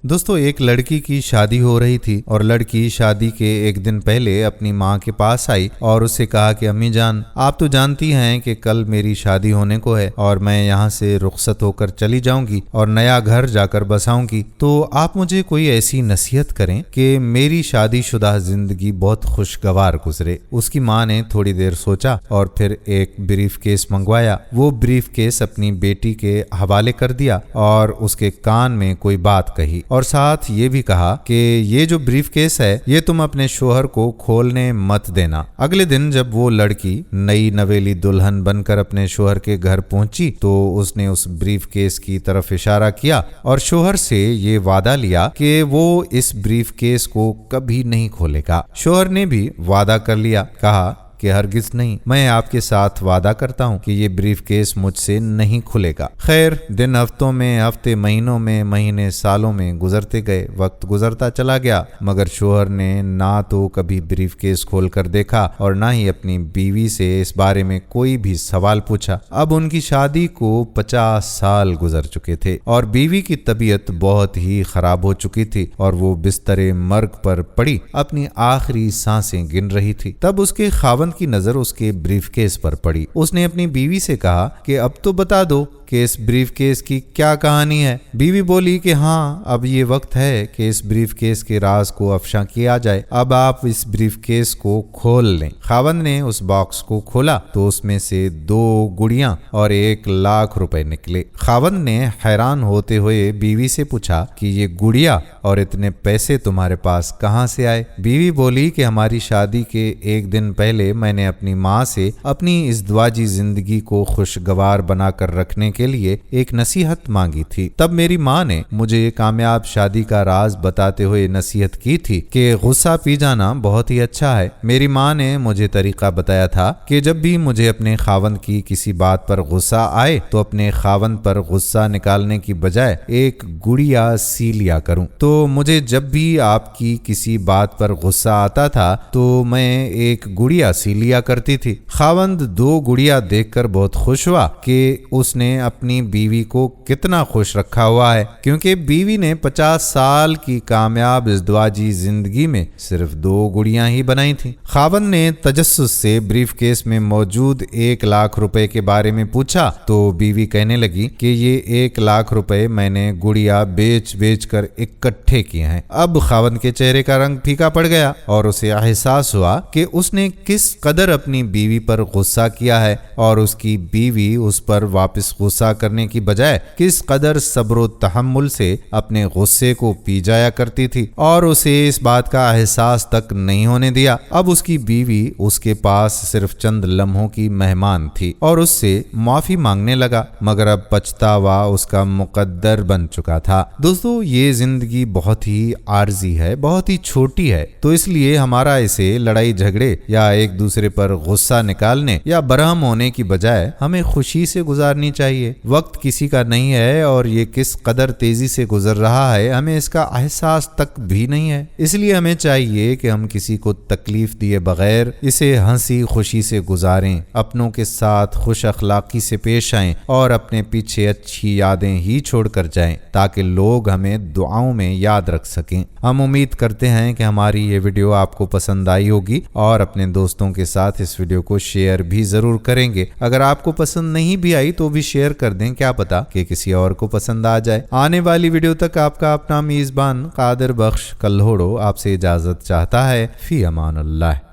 दोस्तों एक लड़की की शादी हो रही थी और लड़की शादी के एक दिन पहले अपनी माँ के पास आई और उससे कहा कि अम्मी जान, आप तो जानती हैं कि कल मेरी शादी होने को है और मैं यहाँ से रुखसत होकर चली जाऊंगी और नया घर जाकर बसाऊंगी, तो आप मुझे कोई ऐसी नसीहत करें कि मेरी शादीशुदा जिंदगी बहुत खुशगवार गुजरे। उसकी माँ ने थोड़ी देर सोचा और फिर एक ब्रीफ केस मंगवाया। वो ब्रीफ केस अपनी बेटी के हवाले कर दिया और उसके कान में कोई बात कही और साथ ये भी कहा कि ये जो ब्रीफ केस है ये तुम अपने शोहर को खोलने मत देना। अगले दिन जब वो लड़की नई नवेली दुल्हन बनकर अपने शोहर के घर पहुंची तो उसने उस ब्रीफ केस की तरफ इशारा किया और शोहर से ये वादा लिया कि वो इस ब्रीफ केस को कभी नहीं खोलेगा। शोहर ने भी वादा कर लिया, कहा कि हरगिज नहीं, मैं आपके साथ वादा करता हूँ कि ये ब्रीफ केस मुझसे नहीं खुलेगा। खैर दिन हफ्तों में, हफ्ते महीनों में, महीने सालों में गुजरते गए। वक्त गुजरता चला गया मगर शोहर ने ना तो कभी ब्रीफ केस खोल कर देखा और ना ही अपनी बीवी से इस बारे में कोई भी सवाल पूछा। अब उनकी शादी को 50 साल गुजर चुके थे और बीवी की तबीयत बहुत ही खराब हो चुकी थी और वो बिस्तरे मर्ग पर पड़ी अपनी आखिरी सांसें गिन रही थी। तब उसके खावंद की नजर उसके ब्रीफ केस पर पड़ी। उसने अपनी बीवी से कहा कि अब तो बता दो कि इस ब्रीफ केस की क्या कहानी है। बीवी बोली कि हाँ, अब ये वक्त है कि इस ब्रीफ केस के राज को अफशा किया जाए। अब आप इस ब्रीफ केस को खोल लें। खावंद ने उस बॉक्स को खोला तो उसमें से 2 गुड़ियां और 1 लाख रुपए निकले। खावंद ने हैरान होते हुए बीवी से पूछा कि ये गुड़िया और इतने पैसे तुम्हारे पास कहाँ से आए? बीवी बोली कि हमारी शादी के एक दिन पहले मैंने अपनी माँ से अपनी इस दुआजी जिंदगी को खुशगवार बनाकर रखने के लिए एक नसीहत मांगी थी। तब मेरी माँ ने मुझे कामयाब शादी का राज बताते हुए नसीहत की थी कि गुस्सा पी जाना बहुत ही अच्छा है। मेरी माँ ने मुझे तरीका बताया था कि जब भी मुझे अपने खावंद की किसी बात पर गुस्सा आए तो अपने खावंद पर गुस्सा निकालने की बजाय एक गुड़िया सी लिया करूं। तो मुझे जब भी आपकी किसी बात पर गुस्सा आता था तो मैं एक गुड़िया सी लिया करती थी। खावंद 2 गुड़िया देखकर बहुत खुश हुआ कि उसने अपनी बीवी को कितना खुश रखा हुआ है, क्योंकि बीवी ने 50 साल की कामयाब इज़्दवाजी जिंदगी में सिर्फ 2 गुड़ियां ही बनाई थी। खावंद ने तजस्सुस से ब्रीफ केस में मौजूद 1 लाख रुपए के बारे में पूछा तो बीवी कहने लगी कि ये 1 लाख रुपए मैंने गुड़िया बेच कर इकट्ठे किए हैं। अब खावंद के चेहरे का रंग फीका पड़ गया और उसे एहसास हुआ कि उसने किस कदर अपनी बीवी पर गुस्सा किया है और उसकी बीवी उस पर वापस गुस्सा करने की बजाय किस कदर सब्र तहम्मुल से अपने गुस्से को पी जाया करती थी और उसे इस बात का एहसास तक नहीं होने दिया। अब उसकी बीवी उसके पास सिर्फ चंद लम्हों की मेहमान थी और उससे माफी मांगने लगा, मगर अब पछतावा उसका मुकद्दर बन चुका था। दोस्तों ये जिंदगी बहुत ही आर्जी है, बहुत ही छोटी है, तो इसलिए हमारा इसे लड़ाई झगड़े या एक दूसरे पर गुस्सा निकालने या बरहम होने की बजाय हमें खुशी से गुजारनी चाहिए। वक्त किसी का नहीं है और ये किस कदर तेजी से गुजर रहा है हमें इसका एहसास तक भी नहीं है। इसलिए हमें चाहिए कि हम किसी को तकलीफ दिए बगैर इसे हंसी खुशी से गुजारें, अपनों के साथ खुश अखलाकी से पेश आएं और अपने पीछे अच्छी यादें ही छोड़कर जाएं ताकि लोग हमें दुआओं में याद रख सकें। हम उम्मीद करते हैं कि हमारी ये वीडियो आपको पसंद आई होगी और अपने दोस्तों के साथ इस वीडियो को शेयर भी जरूर करेंगे। अगर आपको पसंद नहीं भी आई तो भी शेयर कर दें, क्या पता कि किसी और को पसंद आ जाए। आने वाली वीडियो तक आपका अपना मेजबान कादिर बख्श कल्होड़ो आपसे इजाजत चाहता है। फी अमान अल्लाह।